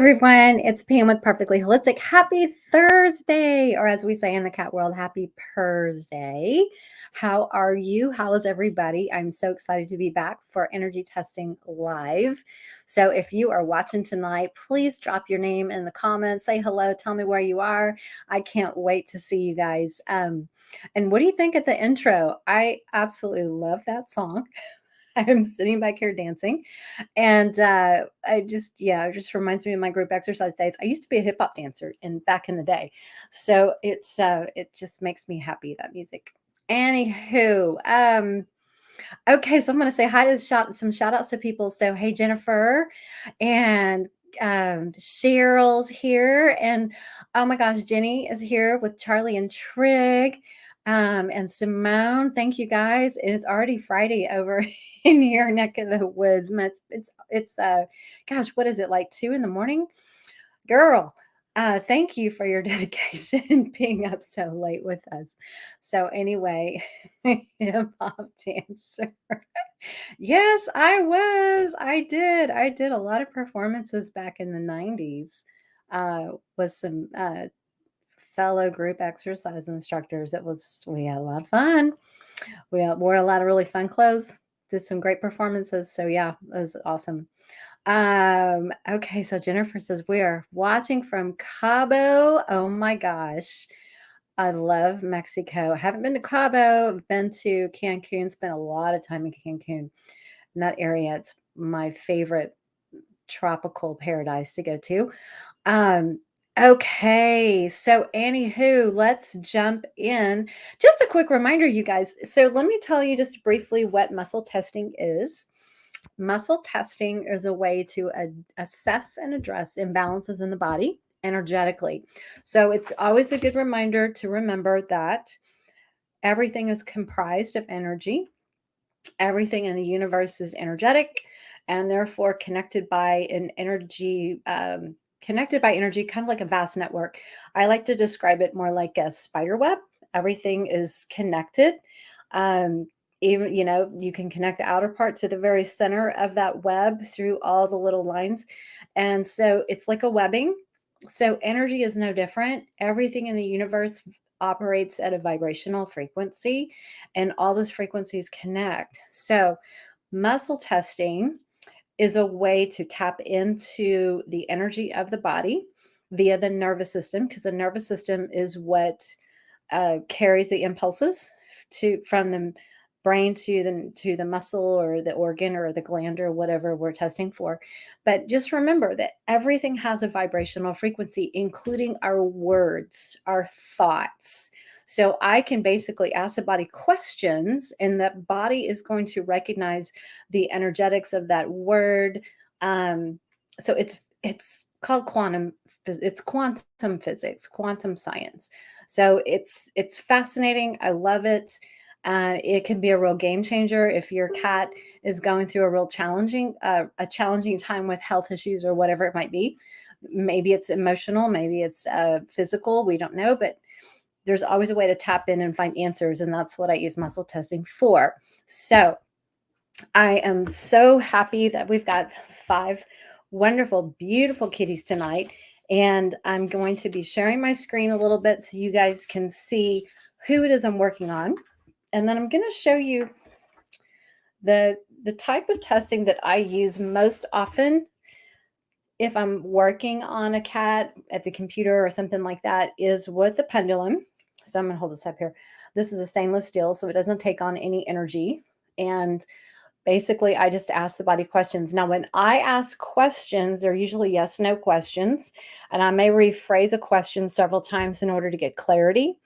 everyone. It's Pam with Perfectly Holistic. Happy Thursday, or as we say in the cat world, happy Thursday. How are you? How is everybody? I'm so excited to be back for Energy Testing Live. So if you are watching tonight, please drop your name in the comments. Say hello. Tell me where you are. I can't wait to see you guys. And what do you think of the intro? I absolutely love that song. I'm sitting back here dancing. And it just reminds me of my group exercise days. I used to be a hip hop dancer back in the day. So it just makes me happy, that music. Anywho, okay, so I'm gonna say hi to some shout outs to people. So hey Jennifer and Cheryl's here, and oh my gosh, Jenny is here with Charlie and Trig. And Simone, thank you guys. And it's already Friday over in your neck of the woods. It's gosh, what is it, like 2 in the morning? Girl, thank you for your dedication being up so late with us. So anyway, hip hop dancer. Yes, I was. I did a lot of performances back in the 90s with some fellow group exercise instructors. We had a lot of fun. We wore a lot of really fun clothes, did some great performances. So yeah, it was awesome. Okay, so Jennifer says we are watching from Cabo. Oh my gosh. I love Mexico. I haven't been to Cabo, I've been to Cancun, spent a lot of time in Cancun. In that area, it's my favorite tropical paradise to go to. Um, okay, so anywho, let's jump in. Just a quick reminder, you guys. So let me tell you just briefly what muscle testing is. Muscle testing is a way to assess and address imbalances in the body energetically. So it's always a good reminder to remember that everything is comprised of energy. Everything in the universe is energetic and therefore connected by an energy. Connected by energy, kind of like a vast network. I like to describe it more like a spider web. Everything is connected. Even, you can connect the outer part to the very center of that web through all the little lines. And so it's like a webbing. So energy is no different. Everything in the universe operates at a vibrational frequency, and all those frequencies connect. So muscle testing is a way to tap into the energy of the body via the nervous system, because the nervous system is what carries the impulses from the brain to the muscle or the organ or the gland or whatever we're testing for. But just remember that everything has a vibrational frequency, including our words, our thoughts. So I can basically ask the body questions, and that body is going to recognize the energetics of that word. So it's called quantum. It's quantum physics, quantum science. So it's fascinating. I love it. It can be a real game changer if your cat is going through a challenging time with health issues or whatever it might be. Maybe it's emotional, maybe it's physical. We don't know, but there's always a way to tap in and find answers, and that's what I use muscle testing for. So I am so happy that we've got 5 wonderful, beautiful kitties tonight, and I'm going to be sharing my screen a little bit so you guys can see who it is I'm working on. And then I'm going to show you the type of testing that I use most often if I'm working on a cat at the computer or something like that is with the pendulum. So I'm going to hold this up here. This is a stainless steel, so it doesn't take on any energy. And basically, I just ask the body questions. Now, when I ask questions, they're usually yes, no questions. And I may rephrase a question several times in order to get clarity.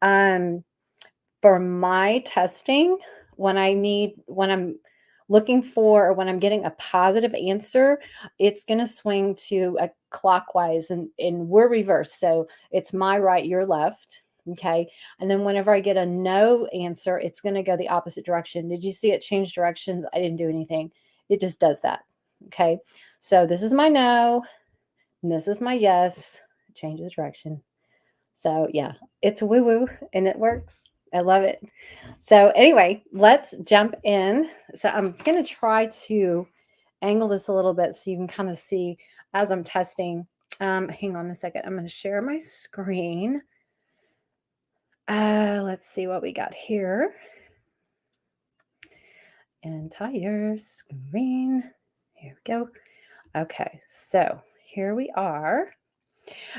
For my testing, when I'm looking for, or when I'm getting a positive answer, it's going to swing to a clockwise, and we're reversed. So it's my right, your left. Okay. And then whenever I get a no answer, it's going to go the opposite direction. Did you see it change directions? I didn't do anything. It just does that. Okay. So this is my no, and this is my yes. It changes direction. So yeah, it's woo woo and it works. I love it. So anyway, let's jump in. So I'm going to try to angle this a little bit so you can kind of see. as I'm testing. Hang on a second. I'm going to share my screen. Let's see what we got here. Entire screen. Here we go. Okay, so here we are.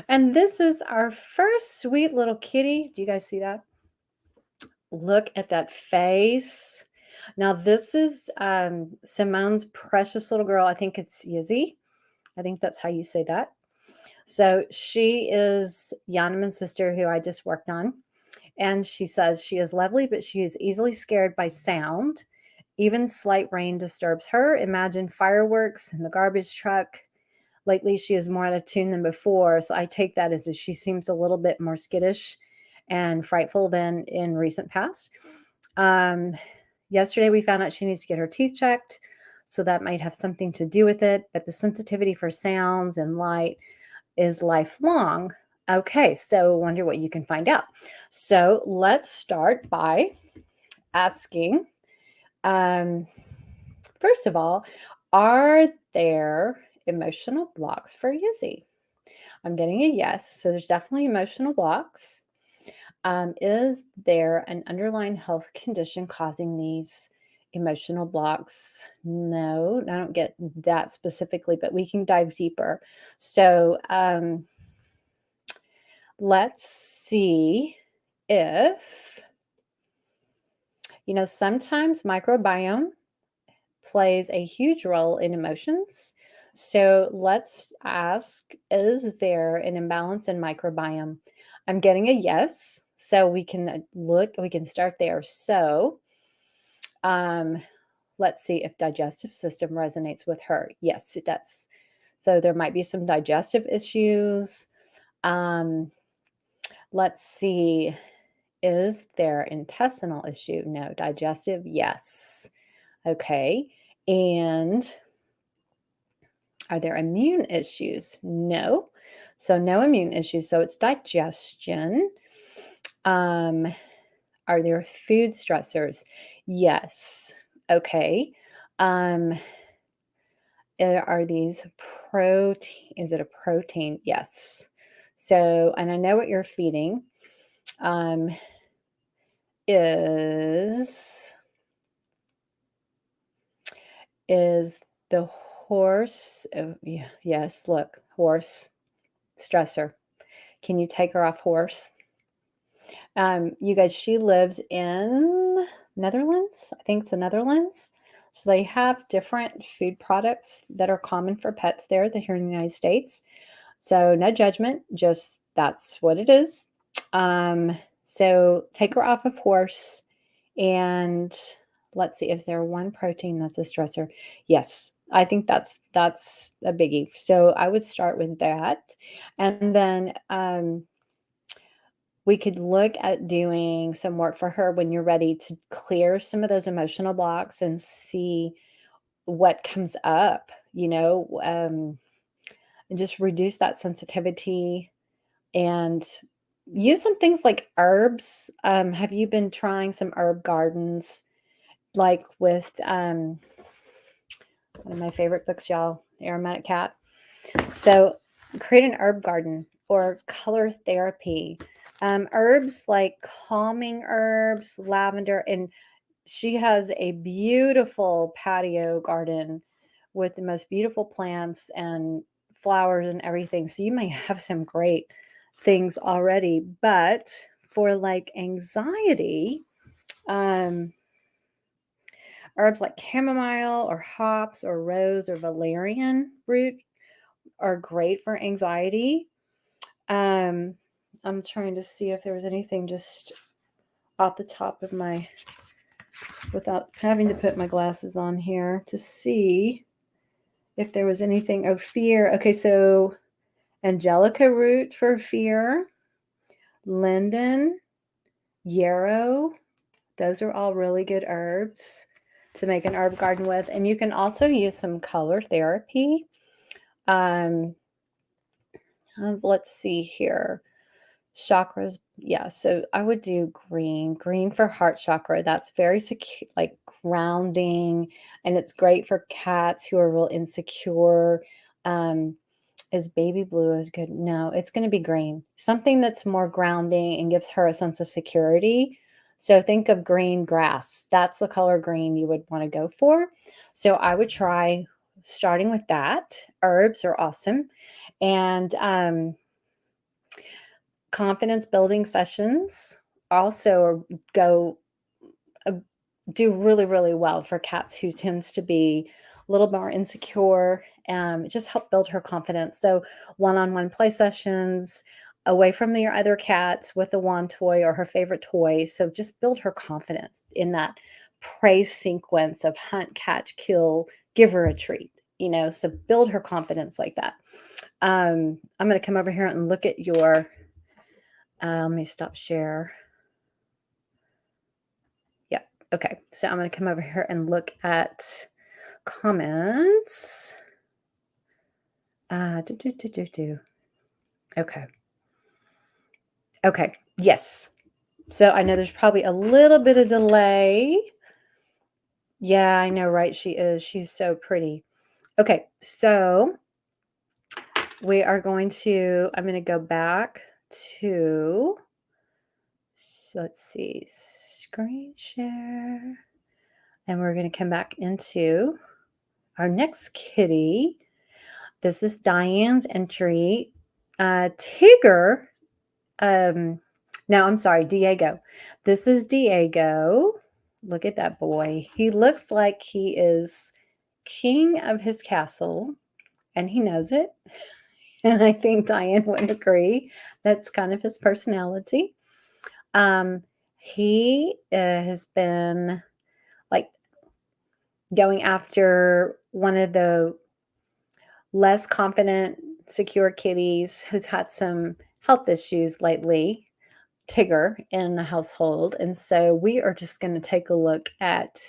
And this is our first sweet little kitty. Do you guys see that? Look at that face. Now, this is Simone's precious little girl. I think it's Yizzy. I think that's how you say that. So she is Yanaman's sister who I just worked on. And she says she is lovely, but she is easily scared by sound. Even slight rain disturbs her. Imagine fireworks in the garbage truck. Lately, she is more out of tune than before. So I take that as she seems a little bit more skittish and frightful than in recent past. Yesterday, we found out she needs to get her teeth checked. So that might have something to do with it. But the sensitivity for sounds and light is lifelong. Okay, so wonder what you can find out. So let's start by asking, first of all, are there emotional blocks for Yizzy? I'm getting a yes. So there's definitely emotional blocks. Is there an underlying health condition causing these emotional blocks? No, I don't get that specifically, but we can dive deeper. So let's see if, sometimes microbiome plays a huge role in emotions. So let's ask, is there an imbalance in microbiome? I'm getting a yes. So we can start there. So let's see if digestive system resonates with her. Yes, it does. So there might be some digestive issues. Let's see, is there intestinal issue? No. Digestive? Yes. Okay. And are there immune issues? No. So no immune issues. So it's digestion. Are there food stressors? Yes. Okay. Are these protein? Is it a protein? Yes. So, and I know what you're feeding. Is the horse? Oh, yeah, yes. Look, horse stressor. Can you take her off horse? You guys, she lives in Netherlands. I think it's the Netherlands. So they have different food products that are common for pets there here in the United States. So no judgment, just that's what it is. So take her off of horse and let's see if there's one protein that's a stressor. Yes, I think that's a biggie. So I would start with that. And then we could look at doing some work for her when you're ready to clear some of those emotional blocks and see what comes up, and just reduce that sensitivity and use some things like herbs. Have you been trying some herb gardens, like with one of my favorite books, y'all, Aromatic Cat? So create an herb garden or color therapy. Herbs like calming herbs, lavender, and she has a beautiful patio garden with the most beautiful plants and flowers and everything. So you may have some great things already, but for like anxiety, herbs like chamomile or hops or rose or valerian root are great for anxiety. I'm trying to see if there was anything just off the top of my, without having to put my glasses on here to see if there was anything. Oh, fear. Okay, so angelica root for fear, linden, yarrow. Those are all really good herbs to make an herb garden with. And you can also use some color therapy. Let's see here. Chakras. Yeah. So I would do green for heart chakra. That's very secure, like grounding. And it's great for cats who are real insecure. Is baby blue is good? No, it's going to be green. Something that's more grounding and gives her a sense of security. So think of green grass. That's the color green you would want to go for. So I would try starting with that. Herbs are awesome. And confidence building sessions also go do really, really well for cats who tends to be a little more insecure. Just help build her confidence. So one-on-one play sessions away from your other cats with a wand toy or her favorite toy. So just build her confidence in that prey sequence of hunt, catch, kill, give her a treat. So build her confidence like that. I'm going to come over here and look at your, let me stop share. Yeah. Okay. So I'm going to come over here and look at comments. Okay. Okay. Yes. So I know there's probably a little bit of delay. Yeah, I know, right? She is. She's so pretty. Okay. So I'm going to go back to, let's see, screen share. And we're going to come back into our next kitty. This is Diane's entry. Tigger. No, I'm sorry, Diego. This is Diego. Look at that boy. He looks like he is king of his castle, and he knows it. And I think Diane would agree. That's kind of his personality. He has been like going after one of the less confident, secure kitties who's had some health issues lately, Tigger, in the household. And so we are just going to take a look at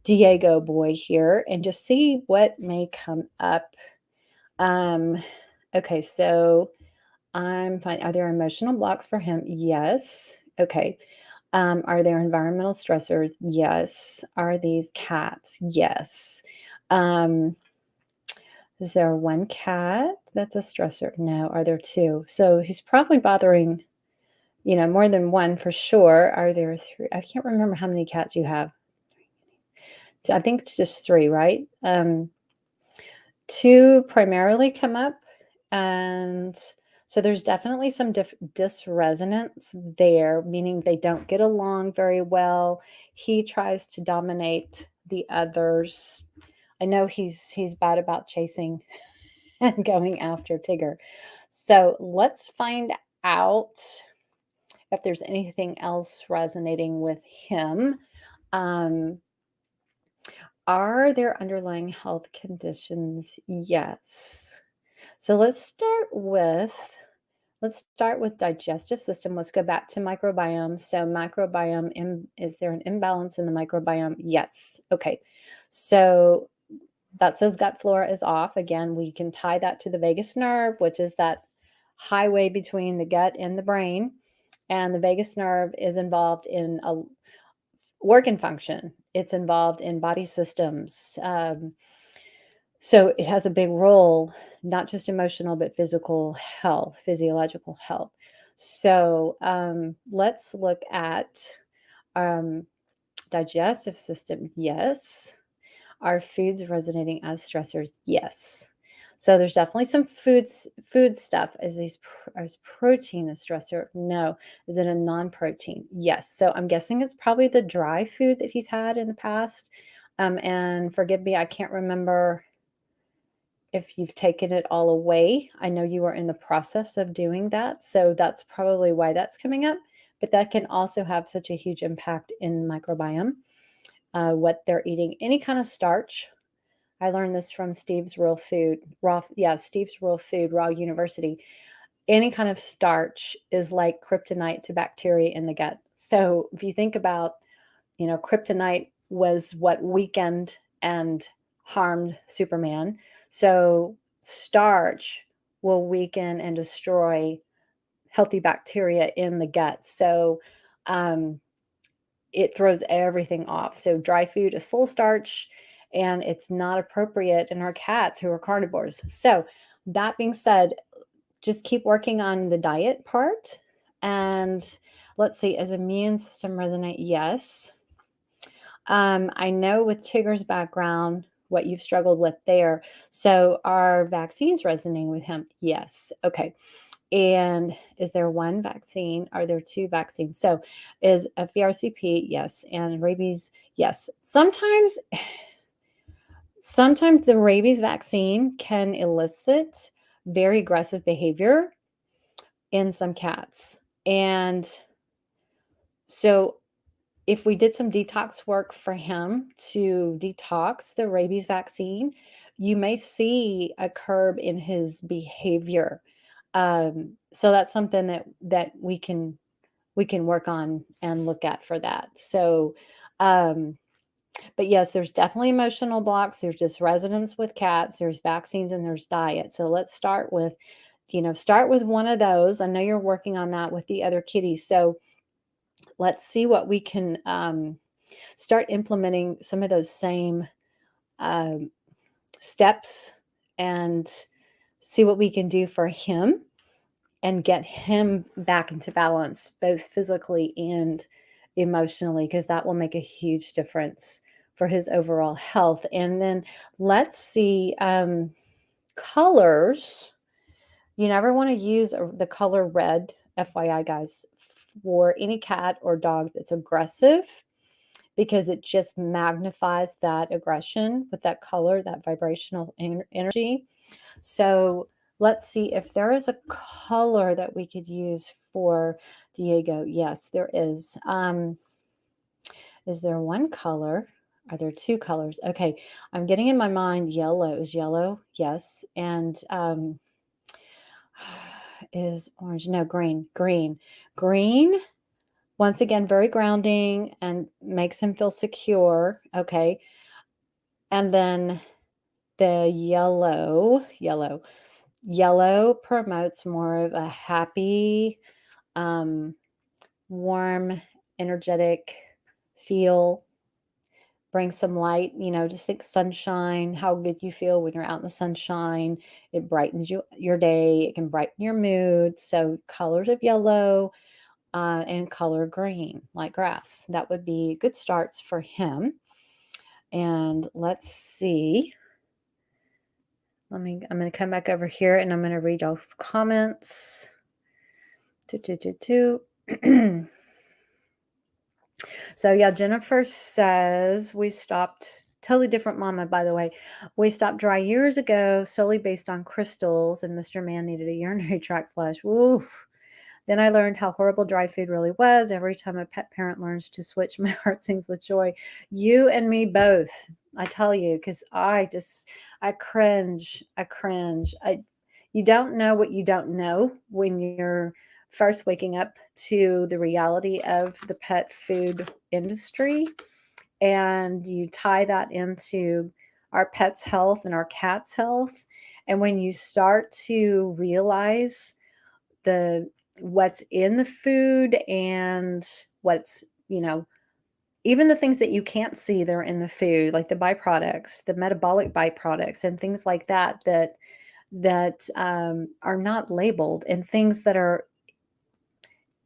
Diego boy here and just see what may come up. Okay, so I'm fine. Are there emotional blocks for him? Yes. Okay. Are there environmental stressors? Yes. Are these cats? Yes. Is there one cat that's a stressor? No. Are there two? So he's probably bothering, more than one for sure. Are there three? I can't remember how many cats you have. I think it's just three, right? Two primarily come up. And so there's definitely some dysresonance there, meaning they don't get along very well. He tries to dominate the others. I know he's bad about chasing and going after Tigger. So let's find out if there's anything else resonating with him. Are there underlying health conditions? Yes. So let's start with digestive system. Let's go back to microbiome. So microbiome, is there an imbalance in the microbiome? Yes. Okay. So that says gut flora is off. Again, we can tie that to the vagus nerve, which is that highway between the gut and the brain. And the vagus nerve is involved in a organ function. It's involved in body systems. So it has a big role, not just emotional, but physical health, physiological health. So let's look at digestive system. Yes. Are foods resonating as stressors? Yes. So there's definitely some food stuff. Is protein a stressor? No. Is it a non-protein? Yes. So I'm guessing it's probably the dry food that he's had in the past. And forgive me, I can't remember if you've taken it all away. I know you are in the process of doing that. So that's probably why that's coming up. But that can also have such a huge impact in microbiome, what they're eating. Any kind of starch. I learned this from Steve's Real Food, Steve's Real Food, Raw University. Any kind of starch is like kryptonite to bacteria in the gut. So if you think about, kryptonite was what weakened and harmed Superman. So starch will weaken and destroy healthy bacteria in the gut. So it throws everything off. So dry food is full starch and it's not appropriate in our cats who are carnivores. So that being said, just keep working on the diet part. And let's see, is immune system resonate? Yes. I know with Tigger's background, what you've struggled with there. So are vaccines resonating with him? Yes. Okay. And is there one vaccine? Are there two vaccines? So is FERCP? Yes. And rabies? Yes. Sometimes the rabies vaccine can elicit very aggressive behavior in some cats. And so if we did some detox work for him to detox the rabies vaccine, you may see a curb in his behavior. So that's something that we can work on and look at for that. So, but yes, there's definitely emotional blocks. There's just resonance with cats. There's vaccines and there's diet. So let's start with, start with one of those. I know you're working on that with the other kitties. So let's see what we can start implementing some of those same um, steps and see what we can do for him and get him back into balance, both physically and emotionally, because that will make a huge difference for his overall health. And then let's see colors. You never want to use the color red, FYI, guys, for any cat or dog that's aggressive, because it just magnifies that aggression with that color, that vibrational energy. So let's see if there is a color that we could use for Diego. Yes, there is. Is there one color? Are there two colors? Okay, I'm getting in my mind yellow. Is yellow? Yes. And is orange? No, green. Green. Once again, very grounding and makes him feel secure. Okay. And then the yellow promotes more of a happy, warm, energetic feel. Brings some light, just think sunshine, how good you feel when you're out in the sunshine. It brightens your day. It can brighten your mood. So colors of yellow and color green, like grass. That would be good starts for him. And let's see. I'm going to come back over here and I'm going to read y'all's comments. So yeah, Jennifer says we stopped, totally different mama, by the way. We stopped dry years ago solely based on crystals, and Mr. Man needed a urinary tract flush. Woof. Then I learned how horrible dry food really was. Every time a pet parent learns to switch, my heart sings with joy. You and me both, I tell you, because I cringe. You don't know what you don't know when you're first waking up to the reality of the pet food industry, and you tie that into our pets' health and our cats' health. And when you start to realize what's in the food and what's, even the things that you can't see that are in the food, like the byproducts, the metabolic byproducts and things like that are not labeled, and things that are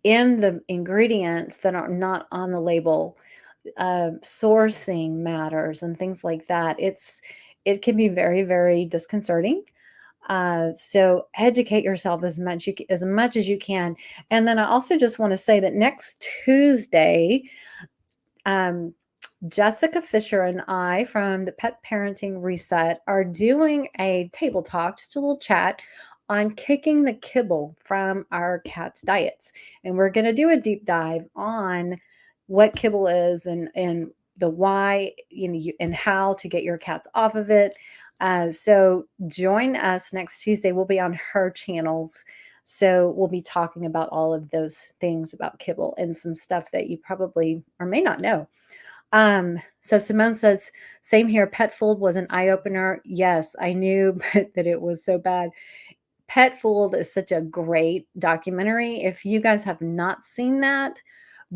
in the ingredients that are not on the label, sourcing matters and things like that. It can be very, very disconcerting. So educate yourself as much as you can. And then I also just want to say that next Tuesday, Jessica Fisher and I from the Pet Parenting Reset are doing a table talk, just a little chat on kicking the kibble from our cats' diets. And we're going to do a deep dive on what kibble is and the why, and how to get your cats off of it. So join us next Tuesday. We'll be on her channels. So we'll be talking about all of those things about kibble and some stuff that you probably or may not know. So Simone says, same here. Pet Fooled was an eye-opener. Yes, I knew that it was so bad. Pet Fooled is such a great documentary. If you guys have not seen that,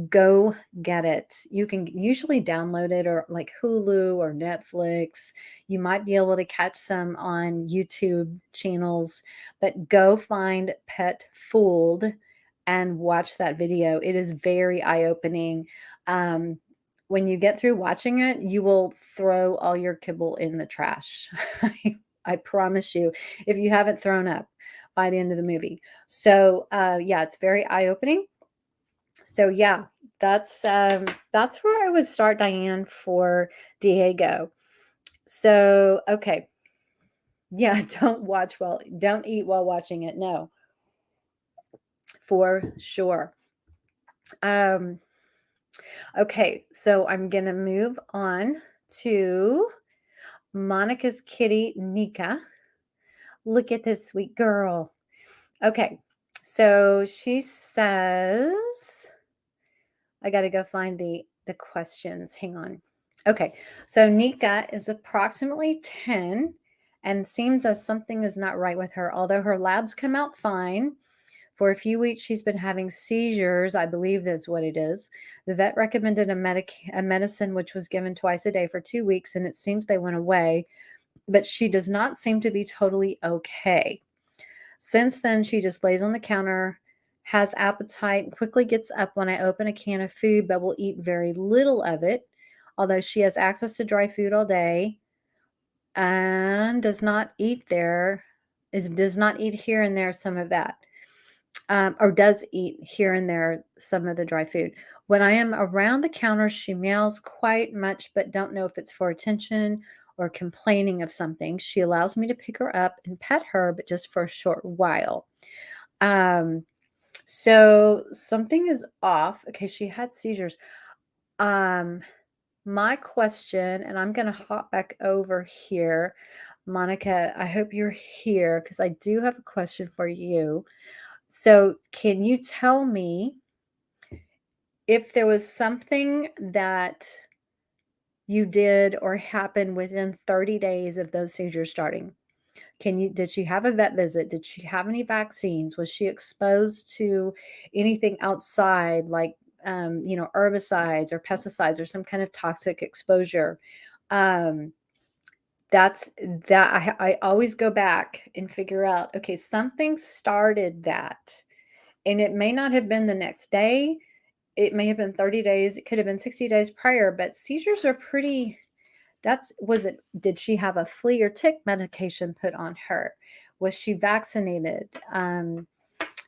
go get it. You can usually download it or like Hulu or Netflix. You might be able to catch some on YouTube channels, but go find Pet Fooled and watch that video. It is very eye-opening. Um, when you get through watching it, you will throw all your kibble in the trash. I promise you, if you haven't thrown up by the end of the movie. So yeah, it's very eye-opening. So yeah, that's where I would start, Diane, for Diego. So okay, yeah, don't eat while watching it. No, for sure. Um, okay, so I'm gonna move on to Monica's kitty, Nika. Look at this sweet girl. Okay, so she says, I got to go find the questions. Hang on. Okay, so Nika is approximately 10 and seems as something is not right with her. Although her labs come out fine, for a few weeks she's been having seizures. I believe that's what it is. The vet recommended a medicine which was given twice a day for 2 weeks, and it seems they went away, but she does not seem to be totally okay. Since then, she just lays on the counter, has appetite, quickly gets up when I open a can of food, but will eat very little of it, although she has access to dry food all day and does not eat here and there some of that. Or does eat here and there some of the dry food. When I am around the counter, she meows quite much, but don't know if it's for attention or complaining of something. She allows me to pick her up and pet her, but just for a short while. So something is off. Okay, she had seizures. My question, and I'm going to hop back over here. Monica, I hope you're here because I do have a question for you. So, can you tell me if there was something that you did or happened within 30 days of those seizures starting? Did she have a vet visit? Did she have any vaccines? Was she exposed to anything outside like herbicides or pesticides or some kind of toxic exposure? Um, that's that I always go back and figure out, okay, something started that. And it may not have been the next day. It may have been 30 days. It could have been 60 days prior, but seizures are pretty. Did she have a flea or tick medication put on her? Was she vaccinated?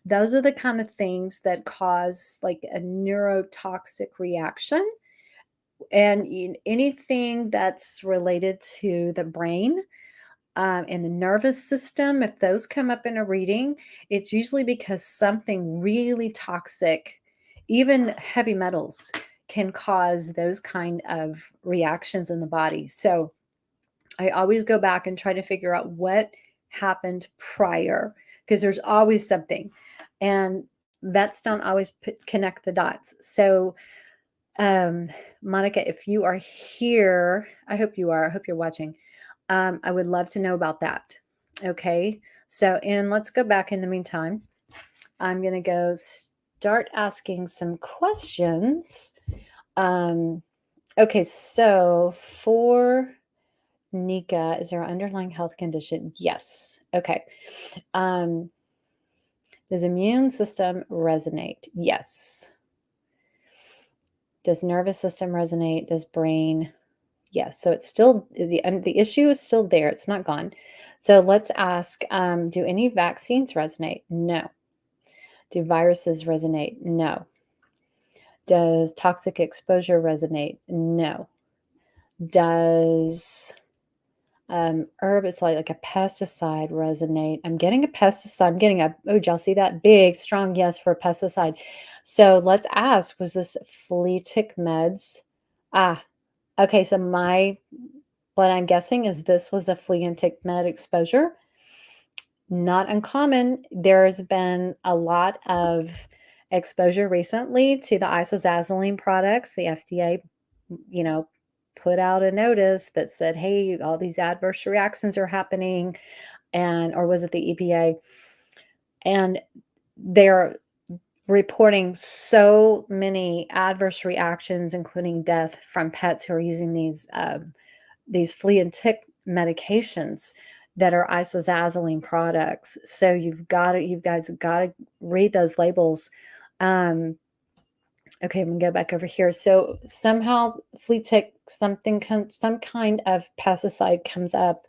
Those are the kind of things that cause like a neurotoxic reaction. And anything that's related to the brain and the nervous system, if those come up in a reading, it's usually because something really toxic, even heavy metals, can cause those kind of reactions in the body. So I always go back and try to figure out what happened prior, because there's always something. And vets don't always connect the dots. So, Monica, if you are here, I hope you are. I hope you're watching. I would love to know about that. Okay. So, and let's go back in the meantime. I'm going to go start asking some questions. Okay. So, for Nika, is there an underlying health condition? Yes. Okay. Does immune system resonate? Yes. Does nervous system resonate? Does brain? Yes. So it's still the issue is still there. It's not gone. So let's ask, do any vaccines resonate? No. Do viruses resonate? No. Does toxic exposure resonate? No. Does herb, it's like a pesticide resonate? I'm getting a pesticide. I'm getting y'all see that? Big, strong yes for a pesticide. So let's ask, was this flea tick meds? Okay. So what I'm guessing is this was a flea and tick med exposure. Not uncommon. There's been a lot of exposure recently to the isoxazoline products. The FDA, put out a notice that said, hey, all these adverse reactions are happening, or was it the EPA? And they're reporting so many adverse reactions, including death from pets who are using these flea and tick medications that are isoxazoline products. So you guys have got to read those labels. Okay, I'm gonna go back over here. So somehow flea tick, some kind of pesticide comes up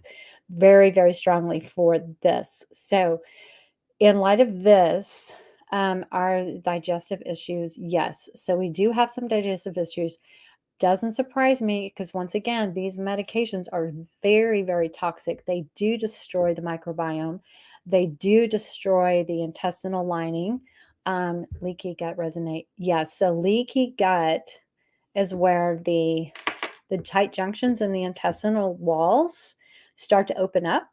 very, very strongly for this. So in light of this, our digestive issues, yes. So we do have some digestive issues. Doesn't surprise me because once again, these medications are very, very toxic. They do destroy the microbiome. They do destroy the intestinal lining. Leaky gut resonate. Yes. So leaky gut is where the tight junctions in the intestinal walls start to open up,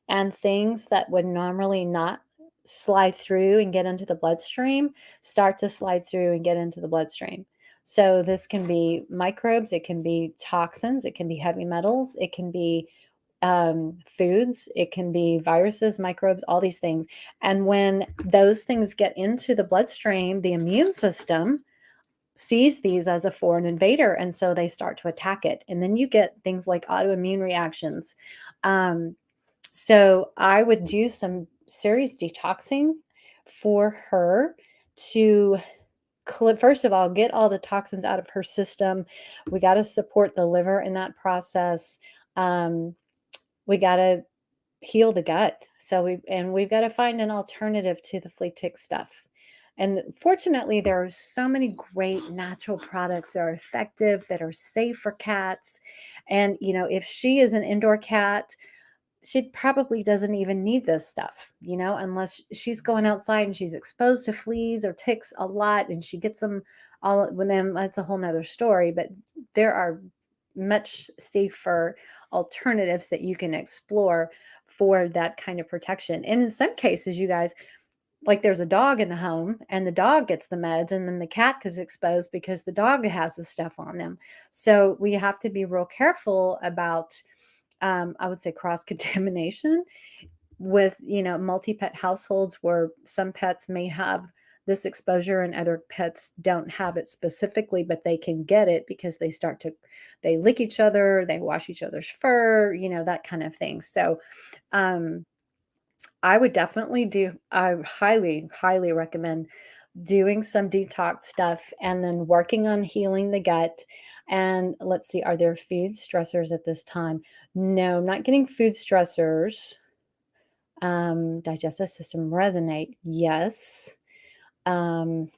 and things that would normally not slide through and get into the bloodstream start to slide through and get into the bloodstream. So this can be microbes, it can be toxins, it can be heavy metals, it can be foods, it can be viruses, microbes, all these things. And when those things get into the bloodstream, the immune system sees these as a foreign invader, and so they start to attack it. And then you get things like autoimmune reactions. So I would do some serious detoxing for her to first of all, get all the toxins out of her system. We got to support the liver in that process. We got to heal the gut. So we've got to find an alternative to the flea tick stuff. And fortunately, there are so many great natural products that are effective, that are safe for cats. And if she is an indoor cat, she probably doesn't even need this stuff, unless she's going outside and she's exposed to fleas or ticks a lot and she gets them all. When them, that's a whole nother story. But there are much safer alternatives that you can explore for that kind of protection. And in some cases, you guys, like there's a dog in the home and the dog gets the meds, and then the cat is exposed because the dog has the stuff on them. So we have to be real careful about I would say cross contamination with, multi-pet households where some pets may have this exposure and other pets don't have it specifically, but they can get it because they lick each other, they wash each other's fur, that kind of thing. So, I would definitely I highly, highly recommend doing some detox stuff and then working on healing the gut. And let's see, are there food stressors at this time? No, I'm not getting food stressors. Digestive system resonate. Yes. There are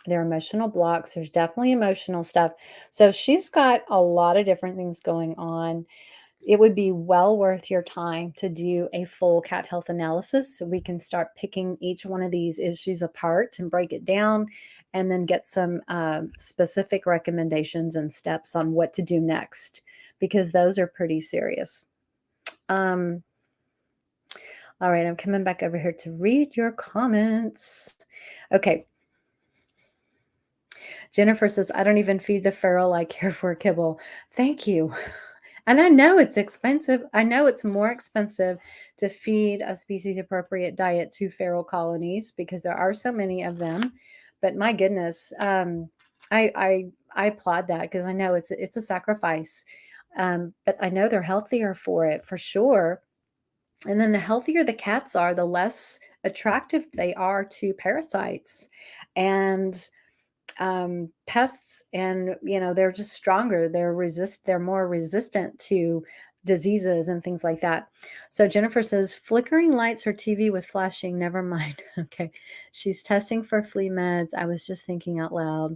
emotional blocks. There's definitely emotional stuff. So she's got a lot of different things going on. It would be well worth your time to do a full cat health analysis so we can start picking each one of these issues apart and break it down, and then get some specific recommendations and steps on what to do next, because those are pretty serious. All right, I'm coming back over here to read your comments. Okay. Jennifer says, I don't even feed the feral. I care for a kibble. Thank you. And I know it's expensive. I know it's more expensive to feed a species appropriate diet to feral colonies because there are so many of them. But my goodness, I applaud that because I know it's a sacrifice. But I know they're healthier for it for sure. And then the healthier the cats are, the less attractive they are to parasites and pests. And they're just stronger. They're more resistant to diseases and things like that. So Jennifer says, flickering lights or TV with flashing, never mind. Okay. She's testing for flea meds. I was just thinking out loud.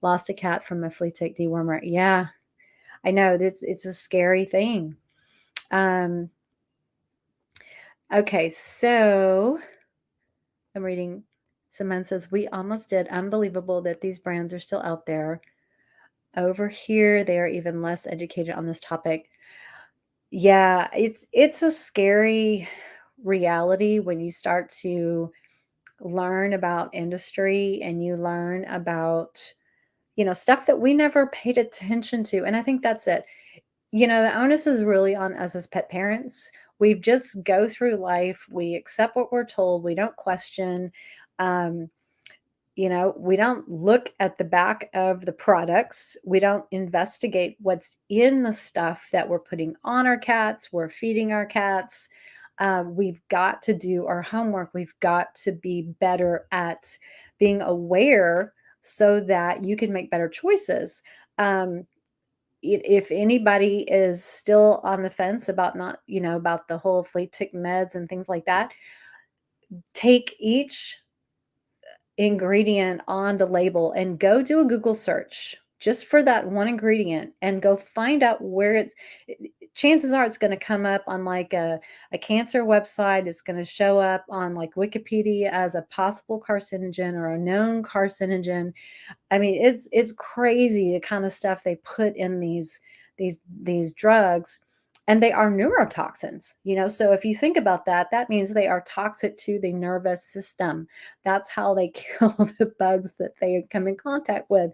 Lost a cat from a flea tick dewormer. Yeah, I know. It's a scary thing. Okay, so I'm reading. Someone says, we almost did. Unbelievable that these brands are still out there. Over here, they are even less educated on this topic. Yeah, it's a scary reality when you start to learn about industry and you learn about, stuff that we never paid attention to. And I think that's it. The onus is really on us as pet parents. We just go through life. We accept what we're told. We don't question. we don't look at the back of the products. We don't investigate what's in the stuff that we're putting on our cats, we're feeding our cats. We've got to do our homework. We've got to be better at being aware so that you can make better choices. If anybody is still on the fence about not, about the whole flea tick meds and things like that, take each ingredient on the label and go do a Google search just for that one ingredient and go find out where chances are it's going to come up on like a cancer website. It's going to show up on like Wikipedia as a possible carcinogen or a known carcinogen. I mean, it's crazy the kind of stuff they put in these drugs, and they are neurotoxins. So if you think about that, that means they are toxic to the nervous system. That's how they kill the bugs that they come in contact with.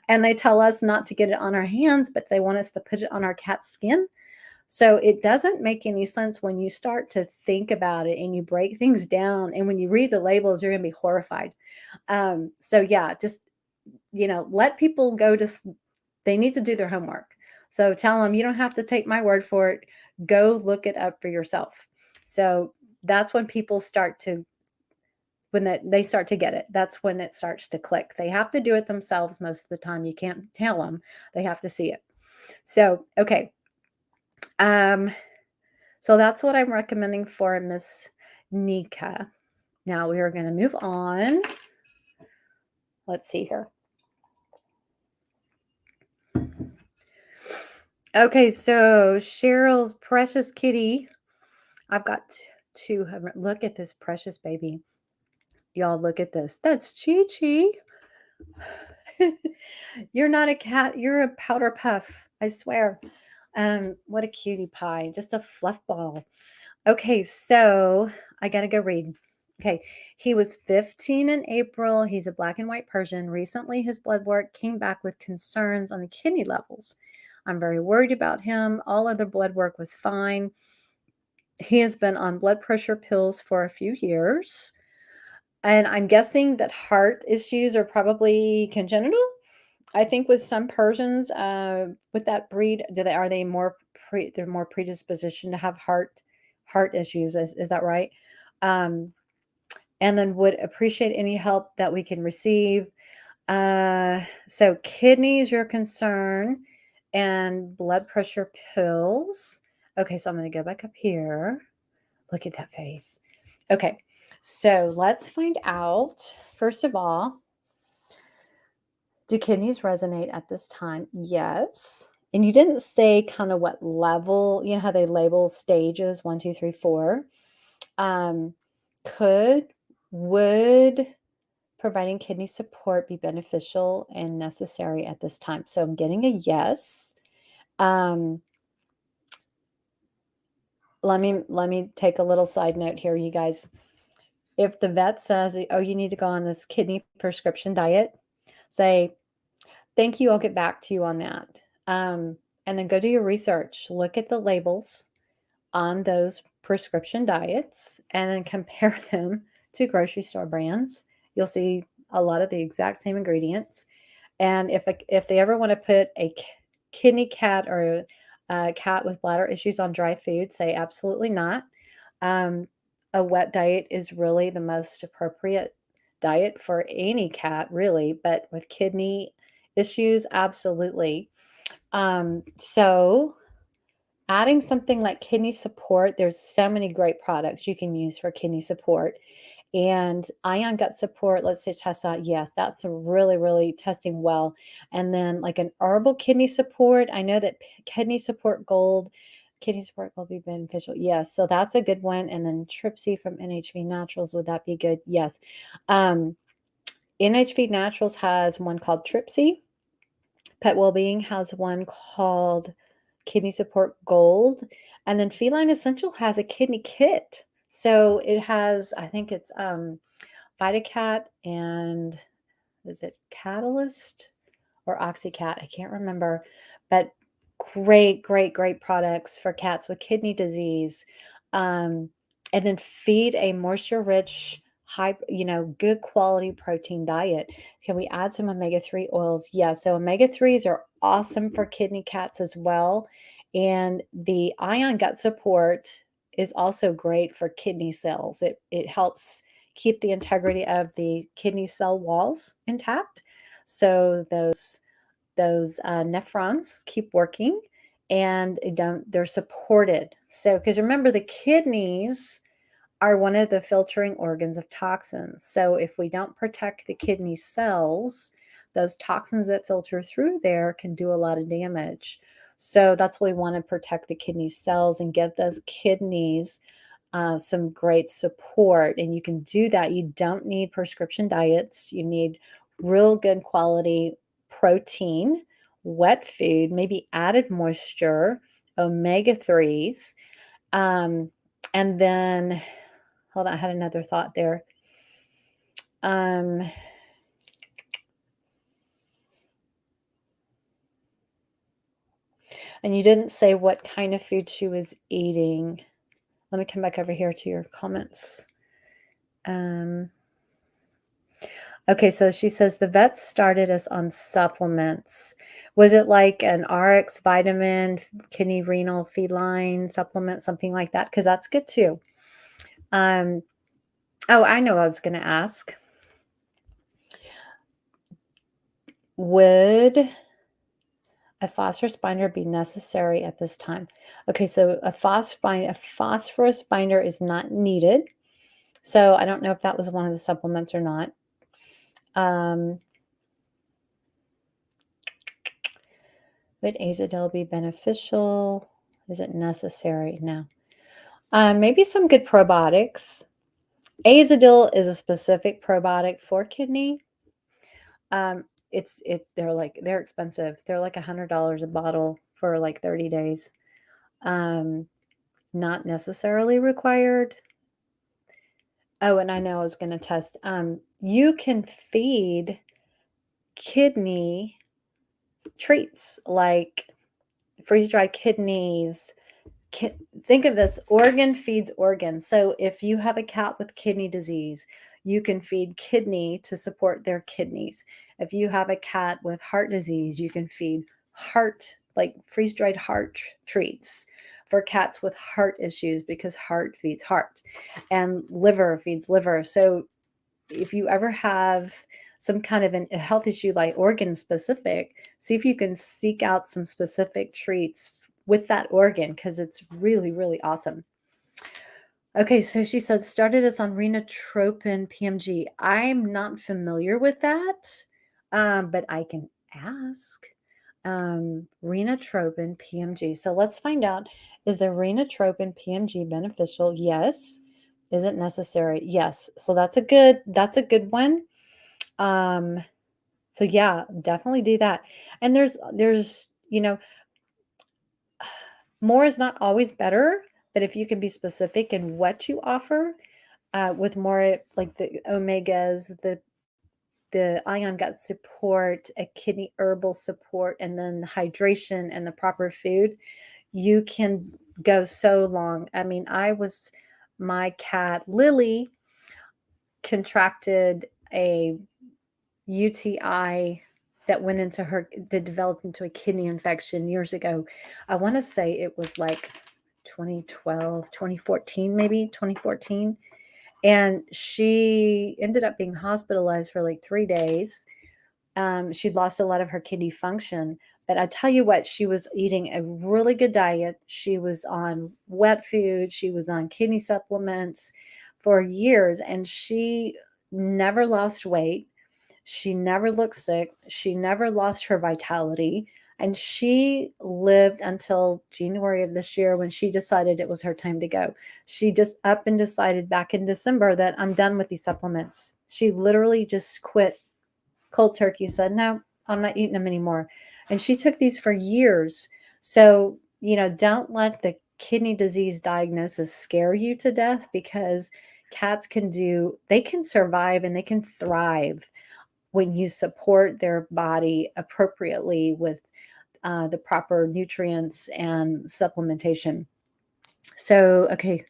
And they tell us not to get it on our hands, but they want us to put it on our cat's skin. So it doesn't make any sense when you start to think about it and you break things down. And when you read the labels, you're going to be horrified. So yeah, just, let people go to, they need to do their homework. So tell them, you don't have to take my word for it. Go look it up for yourself. So that's when people start to, they start to get it. That's when it starts to click. They have to do it themselves most of the time. You can't tell them. They have to see it. So, okay. So that's what I'm recommending for Miss Nika. Now we are going to move on. Let's see here. Okay, so Cheryl's precious kitty. I've got two. Look at this precious baby. Y'all, look at this. That's Chi Chi. You're not a cat. You're a powder puff. I swear. What a cutie pie. Just a fluff ball. Okay, so I got to go read. Okay, he was 15 in April. He's a black and white Persian. Recently, his blood work came back with concerns on the kidney levels. I'm very worried about him. All other blood work was fine. He has been on blood pressure pills for a few years. And I'm guessing that heart issues are probably congenital. I think with some Persians, with that breed, are they more they're more predisposition to have heart issues? Is that right? And then would appreciate any help that we can receive. So kidneys, your concern, and blood pressure pills. Okay, so I'm going to go back up here. Look at that face. Okay, so let's find out, first of all, do kidneys resonate at this time? Yes. And you didn't say kind of what level, how they label stages 1, 2, 3, 4. Would providing kidney support be beneficial and necessary at this time? So I'm getting a yes. Let me take a little side note here, you guys. If the vet says, oh, you need to go on this kidney prescription diet, say, thank you, I'll get back to you on that. And then go do your research. Look at the labels on those prescription diets and then compare them to grocery store brands. You'll see a lot of the exact same ingredients. And if they ever want to put a kidney cat or a cat with bladder issues on dry food, say absolutely not. A wet diet is really the most appropriate diet for any cat, really, but with kidney issues, absolutely. So adding something like kidney support, there's so many great products you can use for kidney support. And ion gut support, let's say test out. Yes, that's a really, really testing well. And then like an herbal kidney support. I know that kidney support gold will be beneficial. Yes, so that's a good one. And then Tripsy from NHV Naturals, would that be good? Yes. NHV Naturals has one called Tripsy. Pet Wellbeing has one called Kidney Support Gold. And then Feline Essential has a kidney kit. So it has, I think it's VitaCat and is it Catalyst or OxyCat? I can't remember. But great, great, great products for cats with kidney disease. And then feed a moisture-rich, good quality protein diet. Can we add some omega-3 oils? Yes. So omega-3s are awesome for kidney cats as well. And the ion gut support is also great for kidney cells. It helps keep the integrity of the kidney cell walls intact. So those nephrons keep working and they're supported. So, because remember, the kidneys are one of the filtering organs of toxins. So if we don't protect the kidney cells, those toxins that filter through there can do a lot of damage. So that's why we want to protect the kidney cells and give those kidneys some great support. And you can do that. You don't need prescription diets. You need real good quality protein, wet food, maybe added moisture, omega-3s. And then, hold on, I had another thought there. And you didn't say what kind of food she was eating. Let me come back over here to your comments. Okay, so she says the vet started us on supplements. Was it like an RX vitamin, kidney, renal, feline supplement, something like that? Because that's good too. Oh, I know what I was going to ask. Would a phosphorus binder be necessary at this time? Okay, so a phosphorus binder is not needed. So I don't know if that was one of the supplements or not. Would Azadil be beneficial? Is it necessary? No. Maybe some good probiotics. Azadil is a specific probiotic for kidney. They're expensive. They're like $100 a bottle for like 30 days. Not necessarily required. Oh, and I know I was going to test. You can feed kidney treats like freeze-dried kidneys. Think of this, organ feeds organ. So if you have a cat with kidney disease, you can feed kidney to support their kidneys. If you have a cat with heart disease, you can feed heart, like freeze-dried heart treats for cats with heart issues, because heart feeds heart, and liver feeds liver. So if you ever have some kind of a health issue like organ specific, see if you can seek out some specific treats with that organ, because it's really, really awesome. Okay, so she said started us on renotropin PMG. I'm not familiar with that, but I can ask. Renotropin PMG. So let's find out, is the renotropin PMG beneficial? Yes. Is it necessary? Yes. So that's a good one. So yeah, definitely do that. And there's more is not always better, but if you can be specific in what you offer, with more like the omegas, the ion gut support, a kidney herbal support, and then hydration and the proper food, you can go so long. I mean, my cat Lily contracted a UTI that developed into a kidney infection years ago. I want to say it was like 2012, 2014, maybe 2014. And she ended up being hospitalized for like 3 days. She'd lost a lot of her kidney function. But I tell you what, she was eating a really good diet. She was on wet food. She was on kidney supplements for years. And she never lost weight. She never looked sick. She never lost her vitality. And she lived until January of this year, when she decided it was her time to go. She just up and decided back in December that I'm done with these supplements. She literally just quit cold turkey, said, no, I'm not eating them anymore. And she took these for years. So, don't let the kidney disease diagnosis scare you to death, because cats can survive and they can thrive when you support their body appropriately with the proper nutrients and supplementation. So, okay,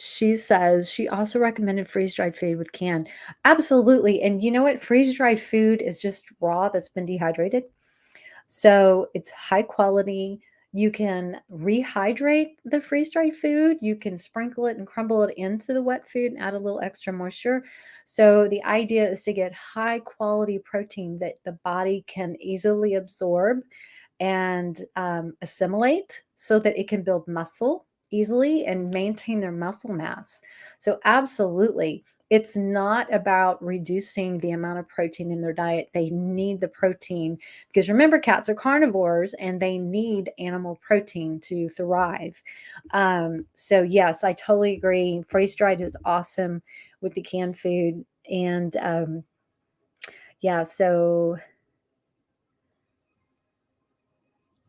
She says she also recommended freeze-dried food with canned. Absolutely. And you know what? Freeze-dried food is just raw that's been dehydrated. So it's high quality. You can rehydrate the freeze-dried food. You can sprinkle it and crumble it into the wet food and add a little extra moisture. So the idea is to get high quality protein that the body can easily absorb and assimilate so that it can build muscle easily and maintain their muscle mass. So, absolutely, it's not about reducing the amount of protein in their diet. They need the protein because remember, cats are carnivores and they need animal protein to thrive. So, yes, I totally agree. Freeze dried is awesome with the canned food. And yeah, so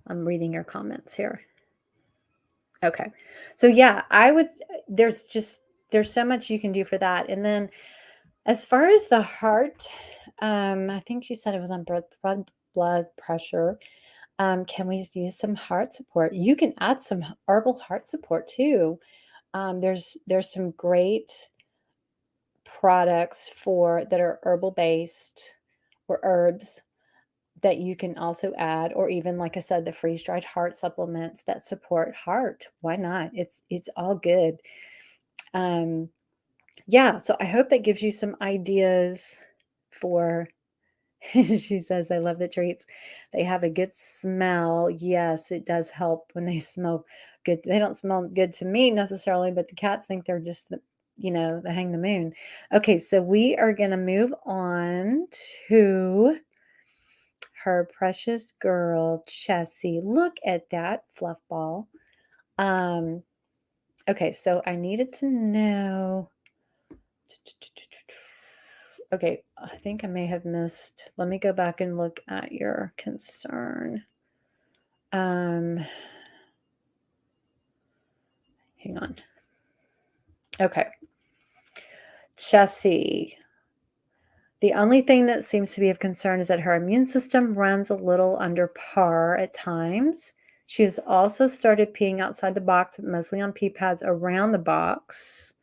I'm reading your comments here. Okay. So yeah, there's so much you can do for that. And then as far as the heart, I think you said it was on blood pressure. Can we use some heart support? You can add some herbal heart support too. There's some great products for that are herbal based or herbs that you can also add, or even like I said, the freeze-dried heart supplements that support heart. Why not? It's all good. Um, yeah, so I hope that gives you some ideas for she says they love the treats. They have a good smell. Yes, it does help when they smell good. They don't smell good to me necessarily, but the cats think they're just the hang the moon. Okay, so we are gonna move on to her precious girl, Chessie. Look at that fluff ball. Um, okay, so I needed to know. Okay, I think I may have missed. Let me go back and look at your concern. Hang on. Okay. Chessie. The only thing that seems to be of concern is that her immune system runs a little under par at times. She has also started peeing outside the box, mostly on pee pads around the box.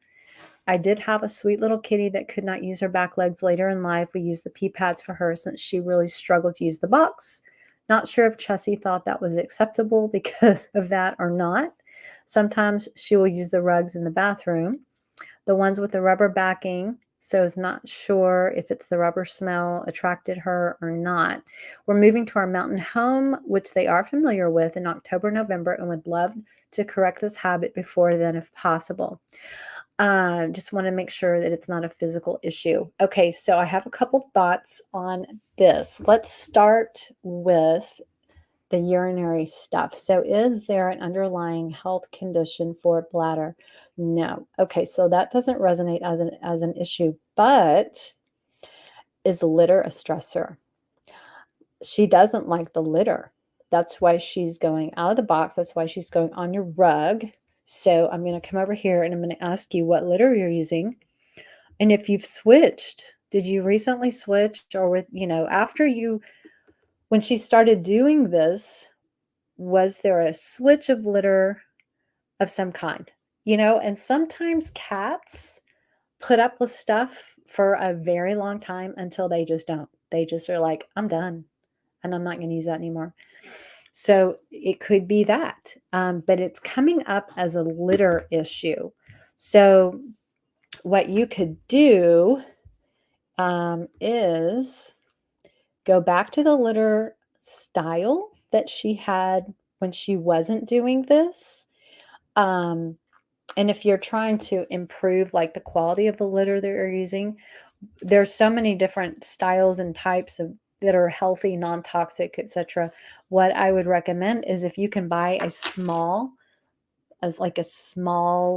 I did have a sweet little kitty that could not use her back legs later in life. We used the pee pads for her since she really struggled to use the box. Not sure if Chessie thought that was acceptable because of that or not. Sometimes she will use the rugs in the bathroom, the ones with the rubber backing. So is not sure if it's the rubber smell attracted her or not. We're moving to our mountain home, which they are familiar with, in October, November, and would love to correct this habit before then if possible. Just want to make sure that it's not a physical issue. Okay, so I have a couple thoughts on this. Let's start with the urinary stuff. So is there an underlying health condition for bladder? No. Okay, so that doesn't resonate as an issue, but is litter a stressor? She doesn't like the litter. That's why she's going out of the box. That's why she's going on your rug. So I'm going to come over here and I'm going to ask you what litter you're using. And if you've switched, did you recently switch or when she started doing this, was there a switch of litter of some kind? And sometimes cats put up with stuff for a very long time until they just don't. They just are like, I'm done and I'm not going to use that anymore. So it could be that, but it's coming up as a litter issue. So what you could do is go back to the litter style that she had when she wasn't doing this. And if you're trying to improve like the quality of the litter that you're using, there's so many different styles and types that are healthy, non-toxic, etc. What I would recommend is if you can buy a small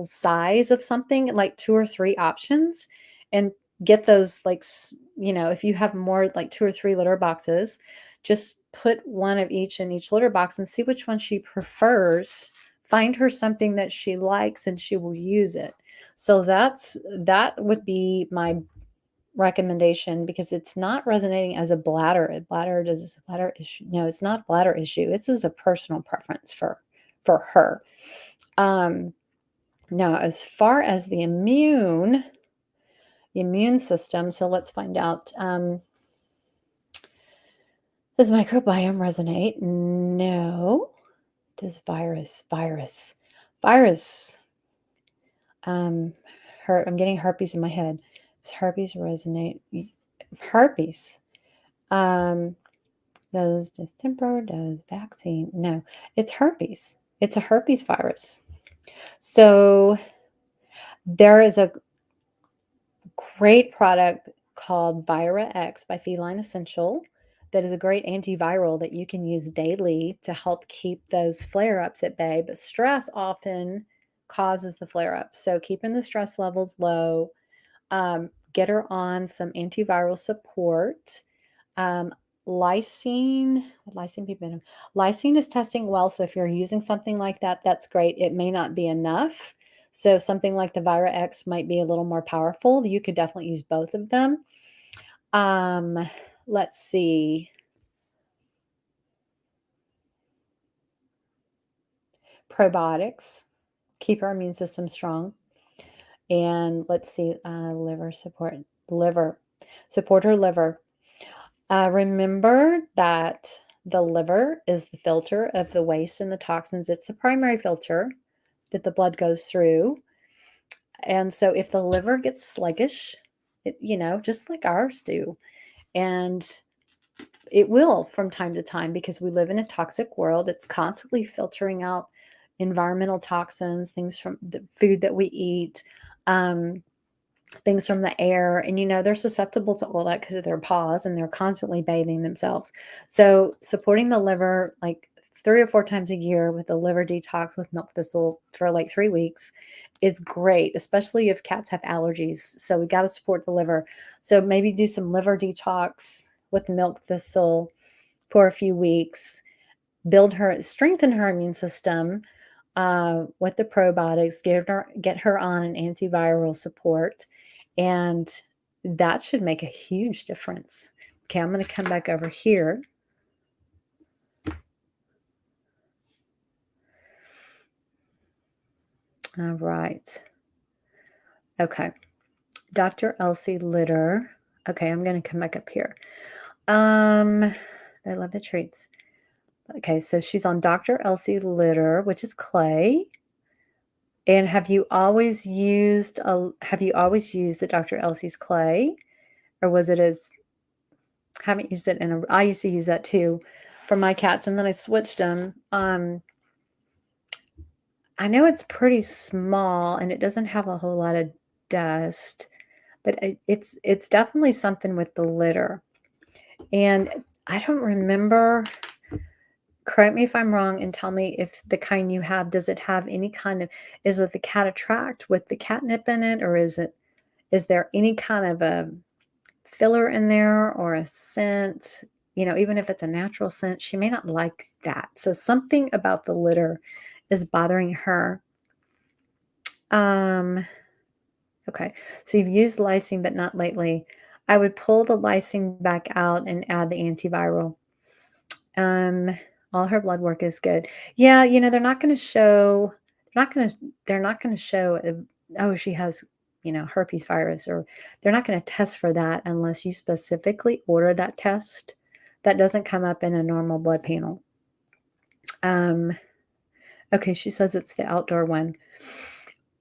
size of something, like 2 or 3 options, and get those if you have more like 2 or 3 litter boxes, just put one of each in each litter box and see which one she prefers. Find her something that she likes and she will use it. So that would be my recommendation, because it's not resonating as a bladder issue. No, it's not a bladder issue. This is a personal preference for her. Now, as far as the immune system, so let's find out. Does microbiome resonate? No. Does virus? Um, I'm getting herpes in my head. Does herpes resonate? Herpes. Does distemper? Does vaccine? No, it's herpes. It's a herpes virus. So there is a great product called Vira X by Feline Essential that is a great antiviral that you can use daily to help keep those flare-ups at bay. But stress often causes the flare-ups. So keeping the stress levels low, get her on some antiviral support. Um, lysine is testing well. So if you're using something like that, that's great. It may not be enough. So something like the Vira X might be a little more powerful. You could definitely use both of them. Let's see. Probiotics, keep our immune system strong. And let's see, support her liver. Remember that the liver is the filter of the waste and the toxins. It's the primary filter that the blood goes through. And so if the liver gets sluggish, just like ours do, and it will from time to time because we live in a toxic world. It's constantly filtering out environmental toxins, things from the food that we eat, things from the air. And, they're susceptible to all that because of their paws and they're constantly bathing themselves. So supporting the liver like 3 or 4 times a year with a liver detox with milk thistle for like 3 weeks is great, especially if cats have allergies. So we got to support the liver. So maybe do some liver detox with milk thistle for a few weeks, strengthen her immune system with the probiotics, get her on an antiviral support, and that should make a huge difference. Okay, I'm going to come back over here. All right. Okay. Dr. Elsie Litter. Okay, I'm going to come back up here. I love the treats. Okay, so she's on Dr. Elsie Litter, which is clay. And have you always used the Dr. Elsie's clay? Or was it haven't used it I used to use that too for my cats, and then I switched them. I know it's pretty small and it doesn't have a whole lot of dust, but it's definitely something with the litter. And I don't remember, correct me if I'm wrong and tell me if the kind you have, does it have any kind of, is it the cat attract with the catnip in it, or is there any kind of a filler in there or a scent? Even if it's a natural scent, she may not like that. So something about the litter is bothering her. Okay, so you've used lysine, but not lately. I would pull the lysine back out and add the antiviral. All her blood work is good. Yeah, they're not going to show. They're not going to show. Oh, she has, herpes virus, or they're not going to test for that unless you specifically order that test. That doesn't come up in a normal blood panel. Okay, she says it's the outdoor one.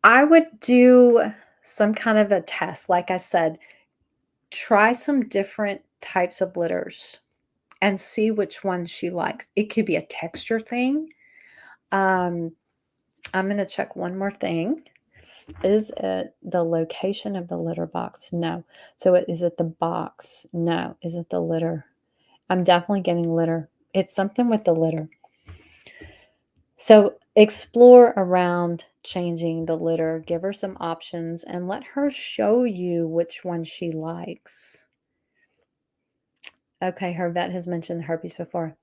I would do some kind of a test. Like I said, try some different types of litters and see which one she likes. It could be a texture thing. I'm going to check one more thing. Is it the location of the litter box? No. So is it the box? No. Is it the litter? I'm definitely getting litter. It's something with the litter. So explore around changing the litter, give her some options, and let her show you which one she likes. Okay, her vet has mentioned herpes before.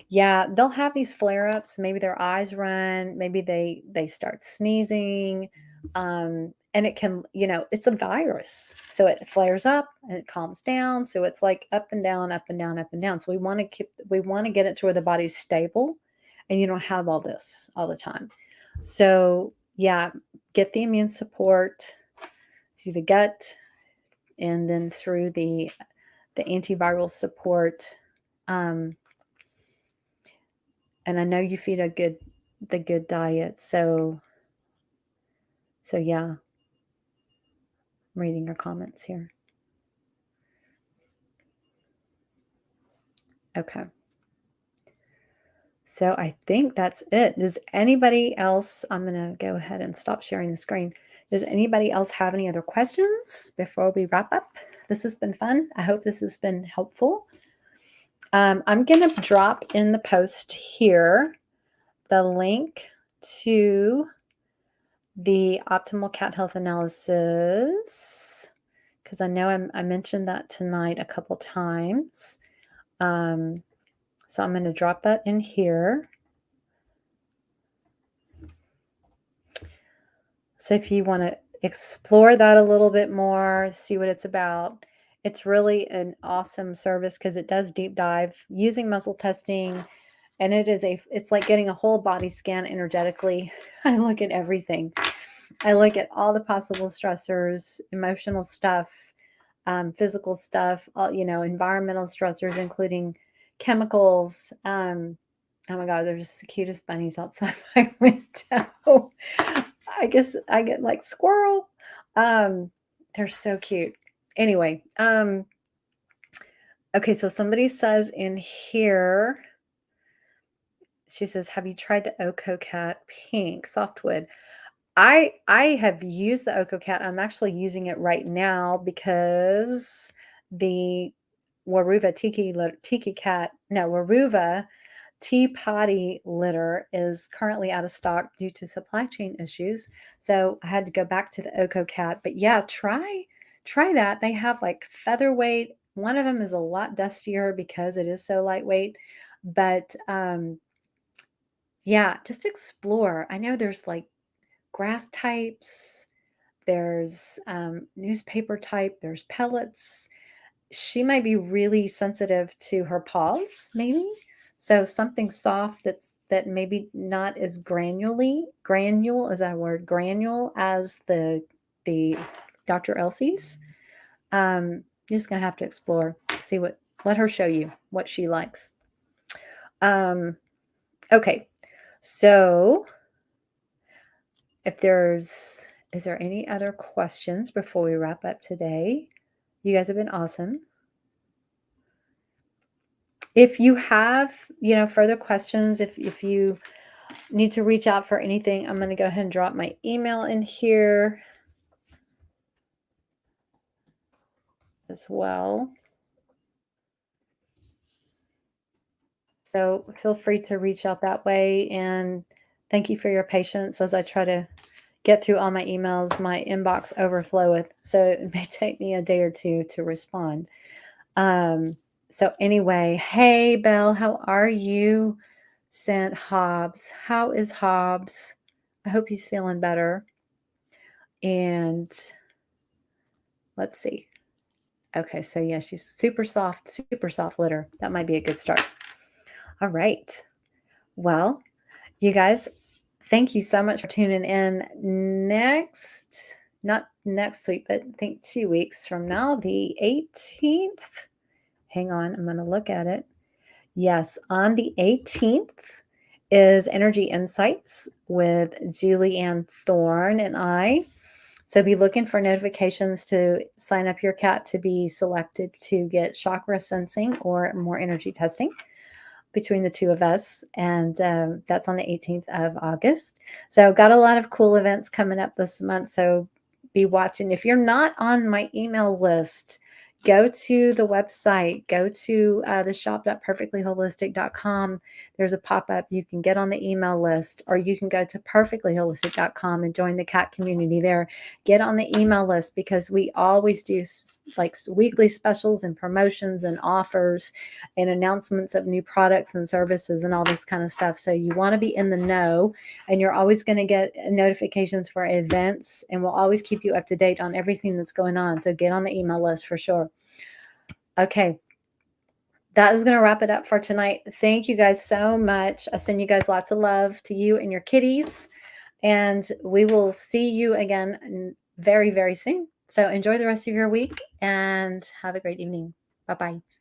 Yeah, they'll have these flare-ups. Maybe their eyes run. Maybe they start sneezing, and it can, it's a virus, so it flares up and it calms down. So it's like up and down, up and down, up and down. So we want to get it to where the body's stable, and you don't have all this all the time. So yeah, get the immune support through the gut and then through the antiviral support. And I know you feed the good diet. So yeah, I'm reading your comments here. Okay. So I think that's it. Does anybody else, I'm going to go ahead and stop sharing the screen. Does anybody else have any other questions before we wrap up? This has been fun. I hope this has been helpful. I'm going to drop in the post here the link to the optimal cat health analysis, because I know I mentioned that tonight a couple times. So I'm going to drop that in here. So if you want to explore that a little bit more, see what it's about, it's really an awesome service because it does deep dive using muscle testing. And it's like getting a whole body scan energetically. I look at everything. I look at all the possible stressors, emotional stuff, physical stuff, environmental stressors, including chemicals. Oh my God, there's the cutest bunnies outside my window. I guess I get like squirrel. They're so cute. Anyway, okay, so somebody says in here, she says, have you tried the OcoCat Pink Softwood? I have used the OcoCat. I'm actually using it right now because the Waruva Waruva Tea Potty litter is currently out of stock due to supply chain issues. So I had to go back to the OcoCat. But yeah, try that. They have like featherweight. One of them is a lot dustier because it is so lightweight. But yeah, just explore. I know there's like grass types, there's newspaper type, there's pellets. She might be really sensitive to her paws, maybe. So something soft that maybe not as granule is that a word, granule as the Dr. Elsie's. You're just gonna have to explore, let her show you what she likes. Okay, so is there any other questions before we wrap up today? You guys have been awesome. If you have, further questions, if you need to reach out for anything, I'm going to go ahead and drop my email in here as well. So feel free to reach out that way. And thank you for your patience as I try to get through all my emails. My inbox overfloweth, so it may take me a day or two to respond. So anyway, hey, Belle, how are you? Sent Hobbs. How is Hobbs? I hope he's feeling better. And let's see. Okay, so yeah, she's super soft litter. That might be a good start. All right. Well, you guys, thank you so much for tuning in. Not next week, but I think 2 weeks from now, the 18th. Hang on, I'm going to look at it. Yes, on the 18th is Energy Insights with Julie Ann Thorne and I. So be looking for notifications to sign up your cat to be selected to get chakra sensing or more energy testing between the two of us. And that's on the 18th of August. So got a lot of cool events coming up this month. So be watching. If you're not on my email list, go to the website, go to the shop.purrrfectlyholistic.com. There's a pop-up. You can get on the email list, or you can go to purrrfectlyholistic.com and join the cat community there. Get on the email list because we always do like weekly specials and promotions and offers and announcements of new products and services and all this kind of stuff. So you want to be in the know, and you're always going to get notifications for events, and we'll always keep you up to date on everything that's going on. So get on the email list for sure. Okay, that is going to wrap it up for tonight. Thank you guys so much. I send you guys lots of love to you and your kitties. And we will see you again very, very soon. So enjoy the rest of your week and have a great evening. Bye-bye.